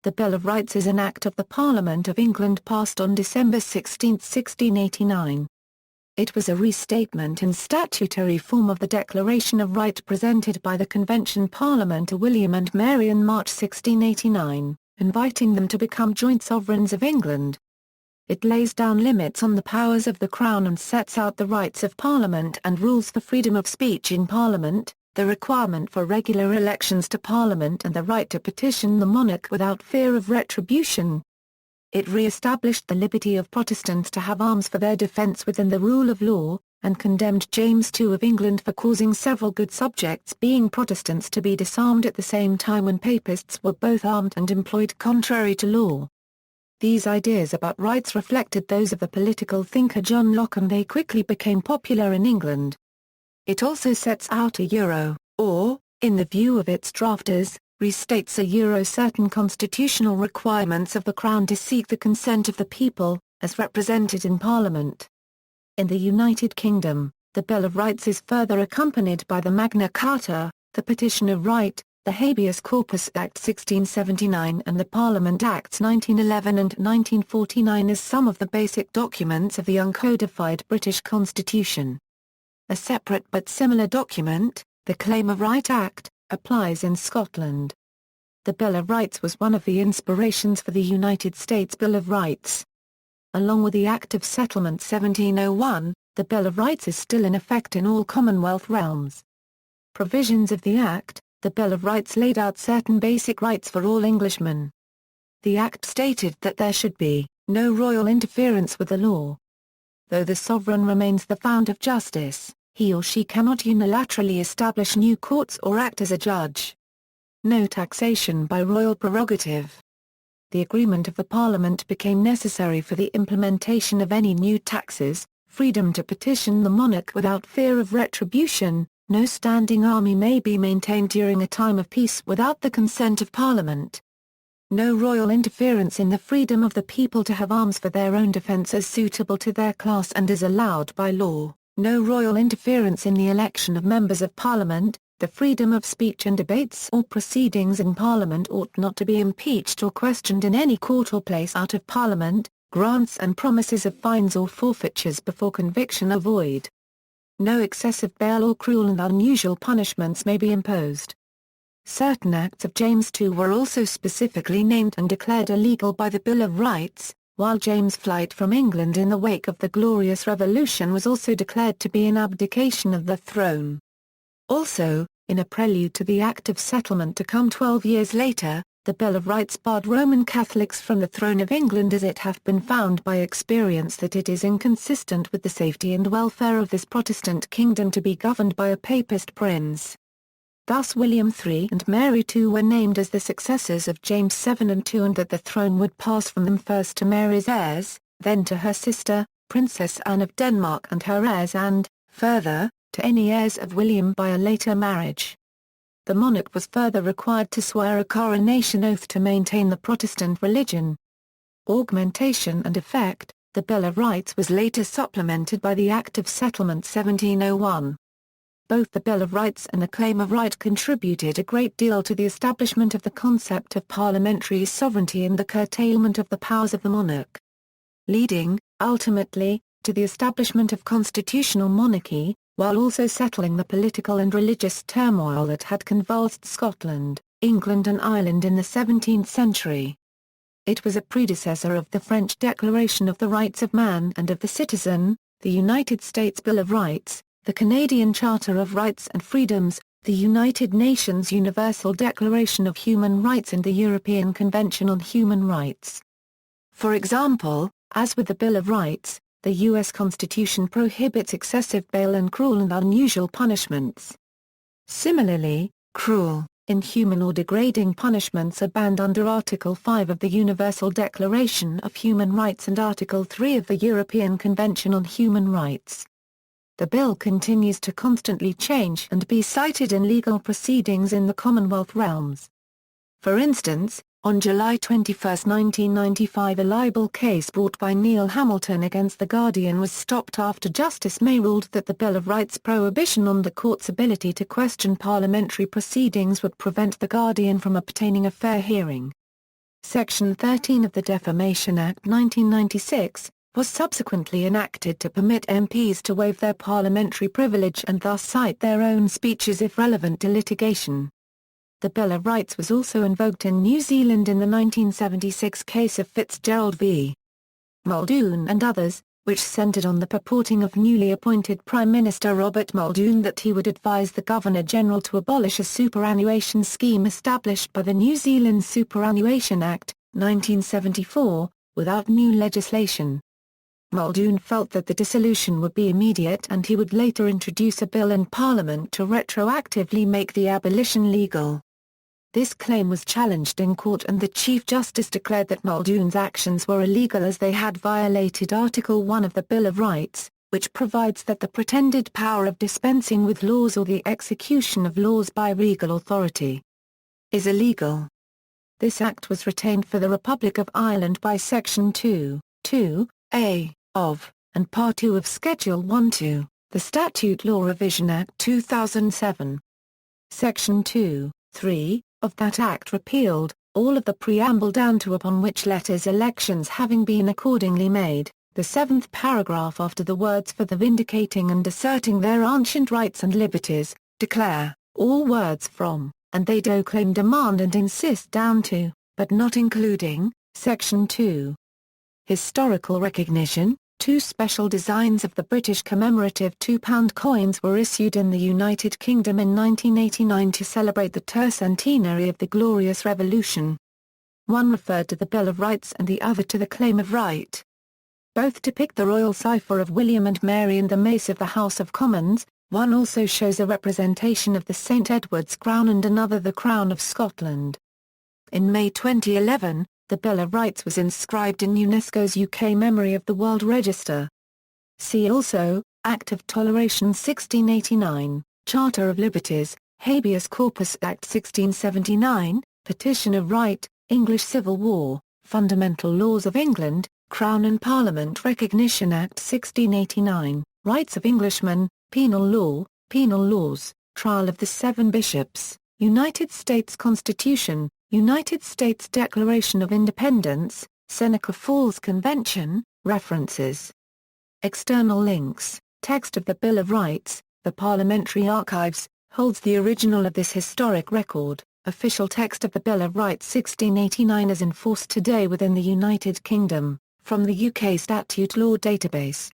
The Bill of Rights is an act of the Parliament of England passed on December 16, 1689. It was a restatement in statutory form of the Declaration of Right presented by the Convention Parliament to William and Mary in March 1689, inviting them to become joint sovereigns of England. It lays down limits on the powers of the Crown and sets out the rights of Parliament and rules for freedom of speech in Parliament, the requirement for regular elections to Parliament and the right to petition the monarch without fear of retribution. It re-established the liberty of Protestants to have arms for their defence within the rule of law, and condemned James II of England for causing several good subjects being Protestants to be disarmed at the same time when papists were both armed and employed contrary to law. These ideas about rights reflected those of the political thinker John Locke, and they quickly became popular in England. It also sets out or, in the view of its drafters, restates certain constitutional requirements of the Crown to seek the consent of the people, as represented in Parliament. In the United Kingdom, the Bill of Rights is further accompanied by the Magna Carta, the Petition of Right, the Habeas Corpus Act 1679 and the Parliament Acts 1911 and 1949 as some of the basic documents of the uncodified British Constitution. A separate but similar document, the Claim of Right Act, applies in Scotland. The Bill of Rights was one of the inspirations for the United States Bill of Rights. Along with the Act of Settlement 1701, the Bill of Rights is still in effect in all Commonwealth realms. Provisions of the Act, the Bill of Rights laid out certain basic rights for all Englishmen. The Act stated that there should be no royal interference with the law. Though the sovereign remains the fount of justice, he or she cannot unilaterally establish new courts or act as a judge. No taxation by royal prerogative. The agreement of the Parliament became necessary for the implementation of any new taxes, freedom to petition the monarch without fear of retribution. No standing army may be maintained during a time of peace without the consent of Parliament. No royal interference in the freedom of the people to have arms for their own defence as suitable to their class and is allowed by law. No royal interference in the election of members of Parliament. The freedom of speech and debates or proceedings in Parliament ought not to be impeached or questioned in any court or place out of Parliament. Grants and promises of fines or forfeitures before conviction are void. No excessive bail or cruel and unusual punishments may be imposed. Certain acts of James II were also specifically named and declared illegal by the Bill of Rights, while James' flight from England in the wake of the Glorious Revolution was also declared to be an abdication of the throne. Also, in a prelude to the Act of Settlement to come 12 years later, the Bill of Rights barred Roman Catholics from the throne of England as it hath been found by experience that it is inconsistent with the safety and welfare of this Protestant kingdom to be governed by a papist prince. Thus William III and Mary II were named as the successors of James VII and II, and that the throne would pass from them first to Mary's heirs, then to her sister, Princess Anne of Denmark and her heirs and, further, to any heirs of William by a later marriage. The monarch was further required to swear a coronation oath to maintain the Protestant religion. Augmentation and effect, the Bill of Rights was later supplemented by the Act of Settlement 1701. Both the Bill of Rights and the Claim of Right contributed a great deal to the establishment of the concept of parliamentary sovereignty and the curtailment of the powers of the monarch. Leading, ultimately, to the establishment of constitutional monarchy, while also settling the political and religious turmoil that had convulsed Scotland, England and Ireland in the 17th century. It was a predecessor of the French Declaration of the Rights of Man and of the Citizen, the United States Bill of Rights, the Canadian Charter of Rights and Freedoms, the United Nations Universal Declaration of Human Rights and the European Convention on Human Rights. For example, as with the Bill of Rights, the U.S. Constitution prohibits excessive bail and cruel and unusual punishments. Similarly, cruel, inhuman or degrading punishments are banned under Article 5 of the Universal Declaration of Human Rights and Article 3 of the European Convention on Human Rights. The bill continues to constantly change and be cited in legal proceedings in the Commonwealth realms. For instance, on July 21, 1995, a libel case brought by Neil Hamilton against The Guardian was stopped after Justice May ruled that the Bill of Rights' prohibition on the court's ability to question parliamentary proceedings would prevent The Guardian from obtaining a fair hearing. Section 13 of the Defamation Act 1996, was subsequently enacted to permit MPs to waive their parliamentary privilege and thus cite their own speeches if relevant to litigation. The Bill of Rights was also invoked in New Zealand in the 1976 case of Fitzgerald v. Muldoon and others, which centred on the purporting of newly appointed Prime Minister Robert Muldoon that he would advise the Governor-General to abolish a superannuation scheme established by the New Zealand Superannuation Act, 1974, without new legislation. Muldoon felt that the dissolution would be immediate and he would later introduce a bill in Parliament to retroactively make the abolition legal. This claim was challenged in court and the Chief Justice declared that Muldoon's actions were illegal as they had violated Article 1 of the Bill of Rights, which provides that the pretended power of dispensing with laws or the execution of laws by regal authority is illegal. This act was retained for the Republic of Ireland by Section 2(2)(a) of, and Part 2 of Schedule 1(2), the Statute Law Revision Act 2007. Section 2(3) of that Act repealed all of the preamble down to upon which letters elections having been accordingly made, the seventh paragraph after the words for the vindicating and asserting their ancient rights and liberties, declare, all words from, and they do claim demand and insist down to, but not including, Section 2. Historical recognition. Two special designs of the British commemorative £2 coins were issued in the United Kingdom in 1989 to celebrate the tercentenary of the Glorious Revolution. One referred to the Bill of Rights and the other to the Claim of Right. Both depict the royal cipher of William and Mary and the mace of the House of Commons. One also shows a representation of the St Edward's crown and another the Crown of Scotland. In May 2011, the Bill of Rights was inscribed in UNESCO's UK Memory of the World Register. See also, Act of Toleration 1689, Charter of Liberties, Habeas Corpus Act 1679, Petition of Right, English Civil War, Fundamental Laws of England, Crown and Parliament Recognition Act 1689, Rights of Englishmen, Penal Law, Penal Laws, Trial of the Seven Bishops, United States Constitution, United States Declaration of Independence, Seneca Falls Convention, References. External links, Text of the Bill of Rights, the Parliamentary Archives, holds the original of this historic record, official text of the Bill of Rights 1689 as enforced today within the United Kingdom, from the UK Statute Law Database.